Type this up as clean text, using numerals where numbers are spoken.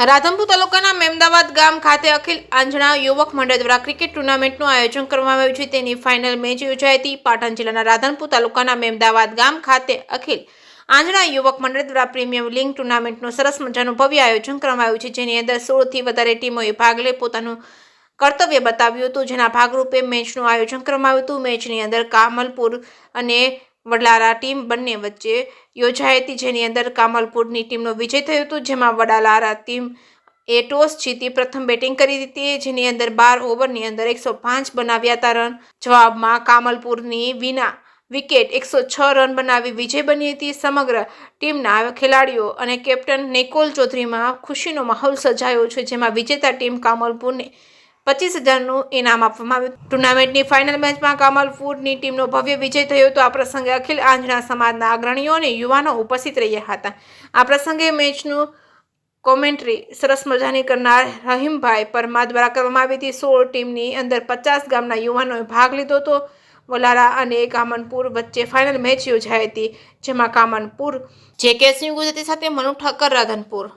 રાધનપુર તાલુકાના મેમદાવાદ ગામ ખાતે અખિલ આંજણા યુવક મંડળ દ્વારા ક્રિકેટ ટુર્નામેન્ટનું આયોજન કરવામાં આવ્યું છે. તેની ફાઇનલ મેચ યોજાઈ હતી. પાટણ જિલ્લાના રાધનપુર તાલુકાના મેમદાવાદ ગામ ખાતે અખિલ આંજણા યુવક મંડળ દ્વારા પ્રીમિયમ લીગ ટુર્નામેન્ટનું સરસ મજાનું ભવ્ય આયોજન કરવામાં આવ્યું છે, જેની અંદર 16થી વધારે ટીમોએ ભાગ લઈ પોતાનું કર્તવ્ય બતાવ્યું હતું. જેના ભાગરૂપે મેચનું આયોજન કરવામાં આવ્યું હતું. મેચની અંદર કામલપુર અને વડાલા ટીમ બંને વચ્ચે યોજાઈ હતી, જેની અંદર કામલપુરની ટીમનો વિજય થયો હતો. જેમાં વડાલા ટીમ એ ટોસ જીતી પ્રથમ બેટિંગ કરી હતી, જેની અંદર 12 ઓવરની અંદર 105 બનાવ્યા હતા રન. જવાબમાં કામલપુરની વિના વિકેટ 106 રન બનાવી વિજય બની હતી. સમગ્ર ટીમના ખેલાડીઓ અને કેપ્ટન નિકોલ ચૌધરીમાં ખુશીનો માહોલ સર્જાયો છે, જેમાં વિજેતા ટીમ કામલપુરને 25,000નું ઇનામ આપવામાં આવ્યું. ટુર્નામેન્ટની ફાઇનલ મેચમાં કામલપુરની ટીમનો ભવ્ય વિજય થયો હતો. આ પ્રસંગે અખિલ આંજણા સમાજના અગ્રણીઓ અને યુવાનો ઉપસ્થિત રહ્યા હતા. આ પ્રસંગે મેચનું કોમેન્ટ્રી સરસ મજાની કરનાર રહીમભાઈ પરમાર દ્વારા કરવામાં આવી હતી. 16 ટીમની અંદર 50 ગામના યુવાનોએ ભાગ લીધો હતો. વલાલા અને કામનપુર વચ્ચે ફાઇનલ મેચ યોજાઈ હતી, જેમાં કામનપુર જે કે સિંહ ગુજરાતી સાથે મનુ ઠક્કર રાધનપુર